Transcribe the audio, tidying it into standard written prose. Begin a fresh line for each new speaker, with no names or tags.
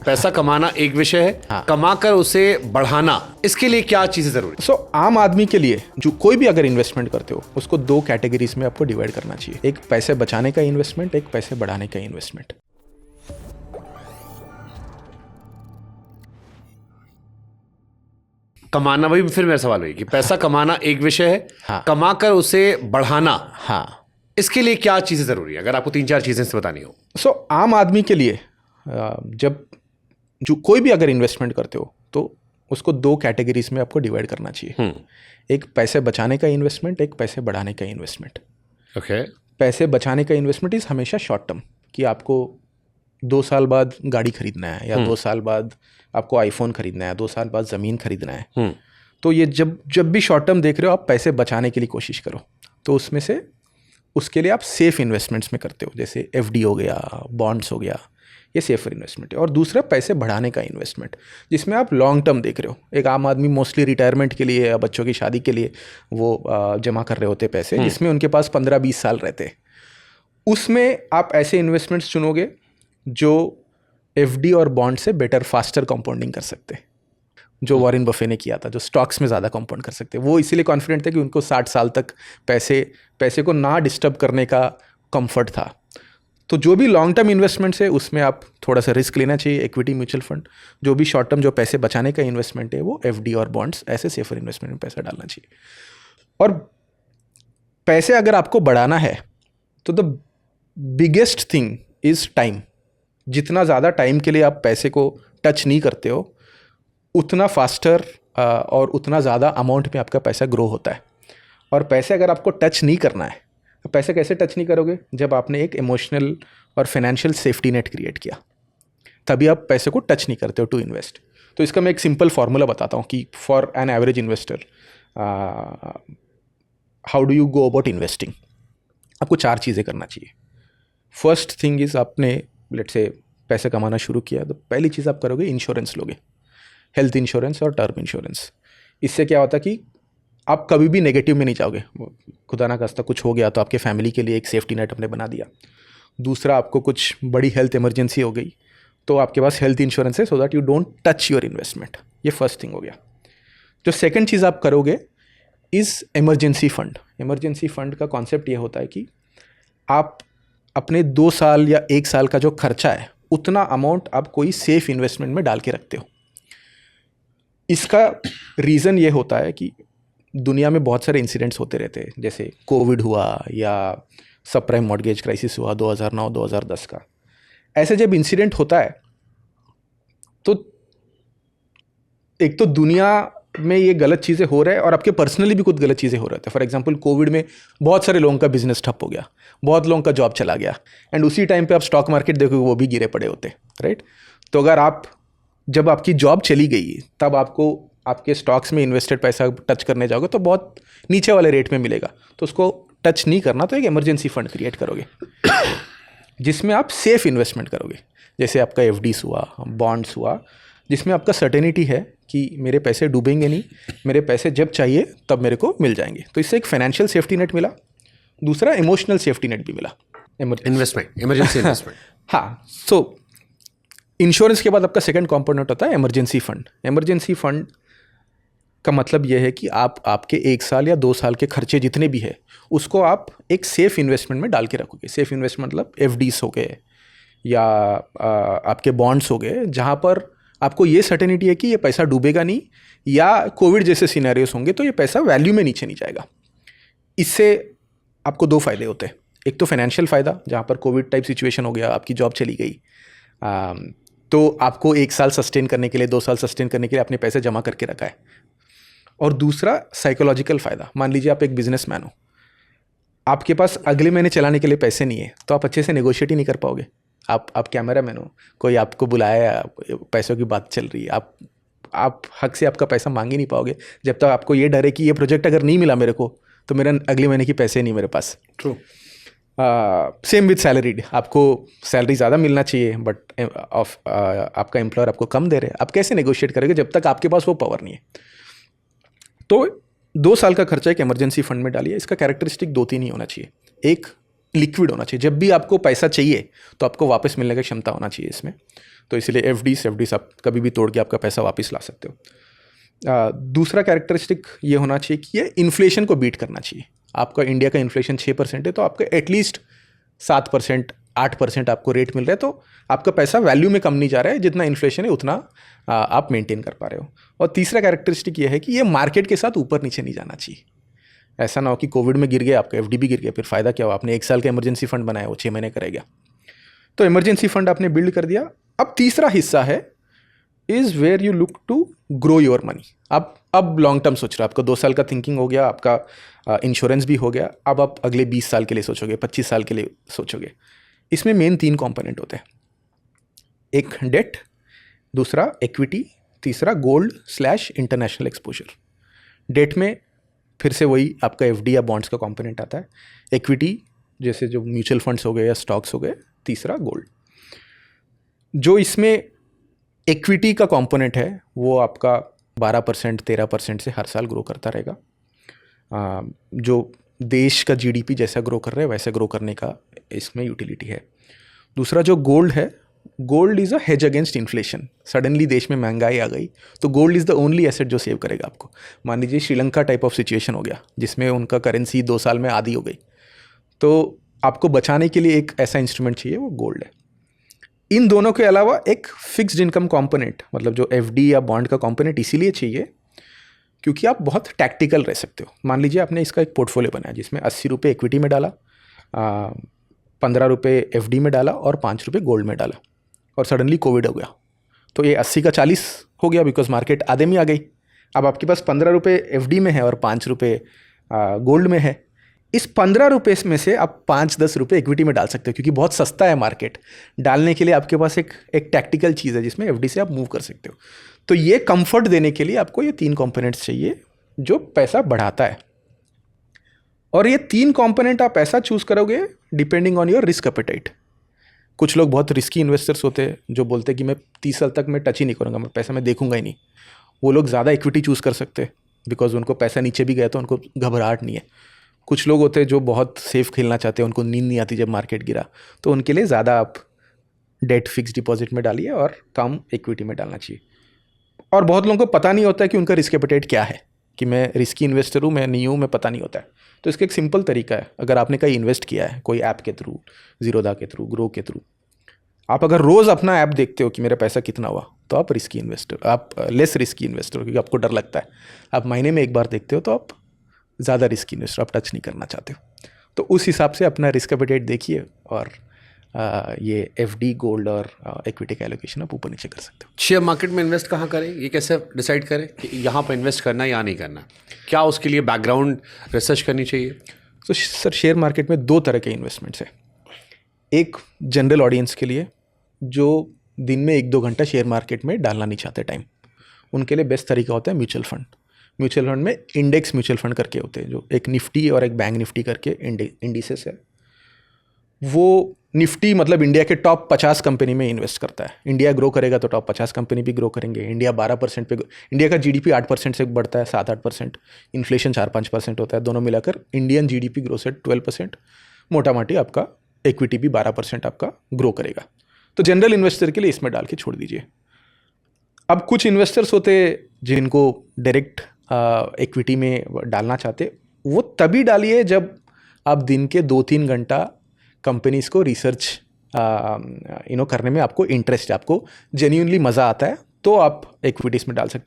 पैसा कमाना एक विषय है,
हाँ।
कमाकर उसे बढ़ाना, इसके लिए क्या चीजें जरूरी?
सो आम आदमी के लिए जो कोई भी अगर इन्वेस्टमेंट करते हो उसको दो कैटेगरीज में आपको डिवाइड करना चाहिए। एक पैसे बचाने का इन्वेस्टमेंट, एक पैसे बढ़ाने का इन्वेस्टमेंट।
कमाना, वही फिर मेरा सवाल है कि पैसा कमाना एक विषय है,
हाँ।
कमाकर उसे बढ़ाना,
हाँ,
इसके लिए क्या चीजें जरूरी है, अगर आपको 3-4 चीजें से बतानी हो?
सो आम आदमी के लिए जब जो कोई भी अगर इन्वेस्टमेंट करते हो तो उसको दो कैटेगरीज में आपको डिवाइड करना चाहिए। एक पैसे बचाने का इन्वेस्टमेंट, एक पैसे बढ़ाने का इन्वेस्टमेंट।
ओके।
पैसे बचाने का इन्वेस्टमेंट इज हमेशा शॉर्ट टर्म, कि आपको 2 साल बाद गाड़ी खरीदना है, या 2 साल बाद आपको आईफोन खरीदना है, 2 साल बाद ज़मीन खरीदना है। तो ये जब भी शॉर्ट टर्म देख रहे हो, आप पैसे बचाने के लिए कोशिश करो। तो उसमें से उसके लिए आप सेफ इन्वेस्टमेंट्स में करते हो, जैसे एफडी हो गया, बॉन्ड्स हो गया, ये सेफर इन्वेस्टमेंट है। और दूसरा पैसे बढ़ाने का इन्वेस्टमेंट, जिसमें आप लॉन्ग टर्म देख रहे हो। एक आम आदमी मोस्टली रिटायरमेंट के लिए या बच्चों की शादी के लिए वो जमा कर रहे होते पैसे, जिसमें उनके पास 15-20 साल रहते। उसमें आप ऐसे इन्वेस्टमेंट्स चुनोगे जो एफडी और बॉन्ड से बेटर, फास्टर कंपाउंडिंग कर सकते, जो वॉरेन बफे ने किया था, जो स्टॉक्स में ज़्यादा कंपाउंड कर सकते। वो इसीलिए कॉन्फिडेंट थे कि उनको 60 साल तक पैसे को ना डिस्टर्ब करने का कंफर्ट था। तो जो भी लॉन्ग टर्म इन्वेस्टमेंट्स है उसमें आप थोड़ा सा रिस्क लेना चाहिए, इक्विटी, म्यूचुअल फंड। जो भी शॉर्ट टर्म जो पैसे बचाने का इन्वेस्टमेंट है वो एफडी और बॉन्ड्स, ऐसे सेफर इन्वेस्टमेंट में पैसा डालना चाहिए। और पैसे अगर आपको बढ़ाना है तो the biggest thing is time. जितना ज़्यादा टाइम के लिए आप पैसे को टच नहीं करते हो, उतना फास्टर और उतना ज़्यादा अमाउंट में आपका पैसा ग्रो होता है। और पैसे अगर आपको टच नहीं करना है, पैसे कैसे टच नहीं करोगे? जब आपने एक इमोशनल और फाइनेंशियल सेफ्टी नेट क्रिएट किया, तभी आप पैसे को टच नहीं करते हो टू इन्वेस्ट। तो इसका मैं एक सिंपल फार्मूला बताता हूँ कि for an average investor how do you go about investing. आपको 4 चीज़ें करना चाहिए। फर्स्ट थिंग इज़, आपने लेट्स से पैसे कमाना शुरू किया तो पहली चीज़ आप करोगे, इंश्योरेंस लोगे, हेल्थ इंश्योरेंस और टर्म इंश्योरेंस। इससे क्या होता है कि आप कभी भी नेगेटिव में नहीं जाओगे। खुदा ना खास्ता कुछ हो गया तो आपके फैमिली के लिए एक सेफ्टी नेट हमने बना दिया। दूसरा, आपको कुछ बड़ी हेल्थ इमरजेंसी हो गई तो आपके पास हेल्थ इंश्योरेंस है, so that you don't touch your investment. ये फर्स्ट थिंग हो गया। जो सेकंड चीज़ आप करोगे is emergency fund. Emergency fund का कॉन्सेप्ट ये होता है कि आप अपने 2 साल या 1 साल का जो खर्चा है, उतना अमाउंट आप कोई सेफ इन्वेस्टमेंट में डाल के रखते हो। इसका रीज़न ये होता है कि दुनिया में बहुत सारे इंसिडेंट्स होते रहते हैं, जैसे कोविड हुआ या सब प्राइम मॉर्गेज क्राइसिस हुआ 2009-2010 का। ऐसे जब इंसिडेंट होता है तो एक तो दुनिया में ये गलत चीज़ें हो रहा है और आपके पर्सनली भी कुछ गलत चीज़ें हो रहे थे। फॉर एग्जांपल, कोविड में बहुत सारे लोगों का बिजनेस ठप हो गया, बहुत लोगों का जॉब चला गया, एंड उसी टाइम पे आप स्टॉक मार्केट देखोगे वो भी गिरे पड़े होते, राइट। तो अगर जब आपकी जॉब चली गई तब आपको आपके स्टॉक्स में इन्वेस्टेड पैसा टच करने जाओगे तो बहुत नीचे वाले रेट में मिलेगा। तो उसको टच नहीं करना, तो एक इमरजेंसी फंड क्रिएट करोगे जिसमें आप सेफ इन्वेस्टमेंट करोगे। जैसे आपका एफडीज हुआ, बॉन्ड्स हुआ, जिसमें आपका सर्टेनिटी है कि मेरे पैसे डूबेंगे नहीं, मेरे पैसे जब चाहिए तब मेरे को मिल जाएंगे। तो इससे एक फाइनेंशियल सेफ्टी नेट मिला, दूसरा इमोशनल सेफ्टी नेट भी मिला।
Investment, emergency investment.
हाँ, सो इंश्योरेंस के बाद आपका सेकंड कंपोनेंट होता है इमरजेंसी फंड। इमरजेंसी फंड का मतलब यह है कि आपके 1 साल या 2 साल के खर्चे जितने भी है उसको आप एक सेफ इन्वेस्टमेंट में डाल के रखोगे। सेफ इन्वेस्टमेंट मतलब एफडीज हो गए या आपके बॉन्ड्स हो गए, जहाँ पर आपको ये सर्टेनिटी है कि ये पैसा डूबेगा नहीं, या कोविड जैसे सिनेरियोस होंगे तो ये पैसा वैल्यू में नीचे नहीं जाएगा। इससे आपको 2 फायदे होते हैं। एक तो फाइनेंशियल फ़ायदा, जहाँ पर कोविड टाइप सिचुएशन हो गया, आपकी जॉब चली गई, तो आपको 1 साल सस्टेन करने के लिए, 2 साल सस्टेन करने के लिए अपने पैसे जमा करके रखा है। और दूसरा साइकोलॉजिकल फ़ायदा, मान लीजिए आप एक बिजनेसमैन हो, आपके पास अगले महीने चलाने के लिए पैसे नहीं है, तो आप अच्छे से नेगोशिएट ही नहीं कर पाओगे। आप कैमरामैन हो, कोई आपको बुलाया, पैसों की बात चल रही है, आप हक से आपका पैसा मांग ही नहीं पाओगे जब तक आपको ये डर है कि ये प्रोजेक्ट अगर नहीं मिला मेरे को तो मेरा अगले महीने की पैसे नहीं मेरे पास।
ट्रू।
सेम विद सैलरीड, आपको सैलरी ज़्यादा मिलना चाहिए बट आपका एम्प्लॉयर आपको कम दे रहे हैं। आप कैसे नेगोशिएट करेंगे जब तक आपके पास वो पावर नहीं है? तो 2 साल का खर्चा एक इमरजेंसी फंड में डालिए। इसका कैरेक्टरिस्टिक 2-3 ही होना चाहिए। एक, लिक्विड होना चाहिए, जब भी आपको पैसा चाहिए तो आपको वापस मिलने की क्षमता होना चाहिए इसमें। तो इसलिए एफडीज आप कभी भी तोड़ के आपका पैसा वापस ला सकते हो। दूसरा कैरेक्टरिस्टिक ये होना चाहिए कि ये इन्फ्लेशन को बीट करना चाहिए। आपका इंडिया का इन्फ्लेशन 6% है, तो आपका एटलीस्ट 7% 8% आपको रेट मिल रहा है, तो आपका पैसा वैल्यू में कम नहीं जा रहा है, जितना इन्फ्लेशन है उतना आप मेंटेन कर पा रहे हो। और तीसरा कैरेक्टरिस्टिक ये है कि ये मार्केट के साथ ऊपर नीचे नहीं जाना चाहिए। ऐसा ना हो कि कोविड में गिर गया, आपका एफडी भी गिर गया, फिर फ़ायदा क्या हुआ? आपने 1 साल का इमरजेंसी फंड बनाया, वो 6 महीने का रह गया। तो इमरजेंसी फंड आपने बिल्ड कर दिया। अब तीसरा हिस्सा है is where you look to grow your money. अब लॉन्ग टर्म सोच रहे हो, आपका 2 साल का थिंकिंग हो गया, आपका इंश्योरेंस भी हो गया, अब आप अगले 20 साल के लिए सोचोगे, 25 साल के लिए सोचोगे। इसमें मेन 3 कंपोनेंट होते हैं, एक डेट, दूसरा इक्विटी, तीसरा गोल्ड/इंटरनेशनल एक्सपोजर। डेट में फिर से वही आपका एफडी या बॉन्ड्स का कंपोनेंट आता है, इक्विटी जैसे जो म्यूचुअल फंड्स हो गए या स्टॉक्स हो गए, तीसरा गोल्ड। जो इसमें इक्विटी का कंपोनेंट है वो आपका 12% 13% से हर साल ग्रो करता रहेगा। जो देश का जीडीपी जैसा ग्रो कर रहा है वैसे ग्रो करने का इसमें यूटिलिटी है। दूसरा जो गोल्ड है, gold is a hedge against inflation. Suddenly देश में महंगाई आ गई तो gold is the only asset जो सेव करेगा आपको। मान लीजिए श्रीलंका टाइप ऑफ सिचुएशन हो गया जिसमें उनका करेंसी 2 साल में आधी हो गई, तो आपको बचाने के लिए एक ऐसा इंस्ट्रूमेंट चाहिए, वो गोल्ड है। इन दोनों के अलावा एक फिक्स्ड इनकम कंपोनेंट, मतलब जो एफडी या बॉन्ड का कंपोनेंट इसीलिए चाहिए क्योंकि आप बहुत टैक्टिकल रह सकते हो। मान लीजिए आपने इसका एक पोर्टफोलियो बनाया जिसमें 80 रुपये इक्विटी में डाला, 15 रुपये एफडी में डाला और 5 रुपये गोल्ड में डाला, और सडनली कोविड हो गया, तो ये 80 का 40 हो गया बिकॉज मार्केट आधे में आ गई। अब आपके पास 15 रुपये एफडी में है और 5 रुपये गोल्ड में है। इस 15 रुपये में से आप 5-10 रुपये इक्विटी में डाल सकते हो क्योंकि बहुत सस्ता है मार्केट। डालने के लिए आपके पास एक टैक्टिकल चीज़ है जिसमें एफडी से आप मूव कर सकते हो। तो ये कंफर्ट देने के लिए आपको ये 3 कंपोनेंट्स चाहिए जो पैसा बढ़ाता है। और ये 3 कंपोनेंट आप ऐसा चूज़ करोगे depending on your risk appetite. कुछ लोग बहुत रिस्की इन्वेस्टर्स होते हैं जो बोलते हैं कि मैं 30 साल तक मैं टच ही नहीं करूँगा, मैं पैसा मैं देखूंगा ही नहीं। वो लोग ज़्यादा इक्विटी चूज़ कर सकते हैं बिकॉज उनको पैसा नीचे भी गया तो उनको घबराहट नहीं है। कुछ लोग होते हैं जो बहुत सेफ खेलना चाहते हैं, उनको नींद नहीं आती जब मार्केट गिरा, तो उनके लिए ज़्यादा आप डेट फिक्स डिपॉजिट में डालिए और कम इक्विटी में डालना चाहिए। और बहुत लोगों को पता नहीं होता है कि उनका रिस्क एपेटाइट क्या है, कि मैं रिस्की इन्वेस्टर हूँ, मैं नहीं हूँ, मैं पता नहीं होता है। तो इसका एक सिंपल तरीका है, अगर आपने कहीं इन्वेस्ट किया है कोई ऐप के थ्रू, जीरोधा के थ्रू, ग्रो के थ्रू, आप अगर रोज़ अपना ऐप देखते हो कि मेरा पैसा कितना हुआ, तो आप रिस्की इन्वेस्टर, आप लेस रिस्की इन्वेस्टर हो क्योंकि आपको डर लगता है। आप महीने में एक बार देखते हो तो आप ज़्यादा रिस्की इन्वेस्टर, आप टच नहीं करना चाहते हो। तो उस हिसाब से अपना रिस्क एपेटाइट देखिए और ये एफडी, गोल्ड और इक्विटी का एलोकेशन आप ऊपर नीचे कर सकते हो।
शेयर मार्केट में इन्वेस्ट कहाँ करें, ये कैसे डिसाइड करें कि यहाँ पर इन्वेस्ट करना है या नहीं करना? क्या उसके लिए बैकग्राउंड रिसर्च करनी चाहिए?
तो सर, शेयर मार्केट में 2 तरह के इन्वेस्टमेंट्स है। एक जनरल ऑडियंस के लिए जो दिन में 1-2 घंटा शेयर मार्केट में डालना नहीं चाहते टाइम, उनके लिए बेस्ट तरीका होता है म्यूचुअल फंड। म्यूचुअल फंड में इंडेक्स म्यूचुअल फंड करके होते हैं, जो एक निफ्टी और एक बैंक निफ्टी करके इंडिसेस है। वो निफ्टी मतलब इंडिया के टॉप 50 कंपनी में इन्वेस्ट करता है। इंडिया ग्रो करेगा तो टॉप 50 कंपनी भी ग्रो करेंगे। इंडिया 12% पे, इंडिया का जीडीपी 8% से बढ़ता है, 7-8%, इन्फ्लेशन 4-5% होता है, दोनों मिलाकर इंडियन जीडीपी ग्रोथ एट 12%। मोटा मोटी आपका इक्विटी भी 12% आपका ग्रो करेगा। तो जनरल इन्वेस्टर के लिए इसमें डाल के छोड़ दीजिए। अब कुछ इन्वेस्टर्स होते जिनको डायरेक्ट इक्विटी में डालना चाहते, वो तभी डालिए जब आप दिन के 2-3 घंटा कंपनीज को रिसर्च करने में आपको इंटरेस्ट है, आपको जेन्युइनली मज़ा आता है, तो आप इक्विटीज़ में डाल सकते हो।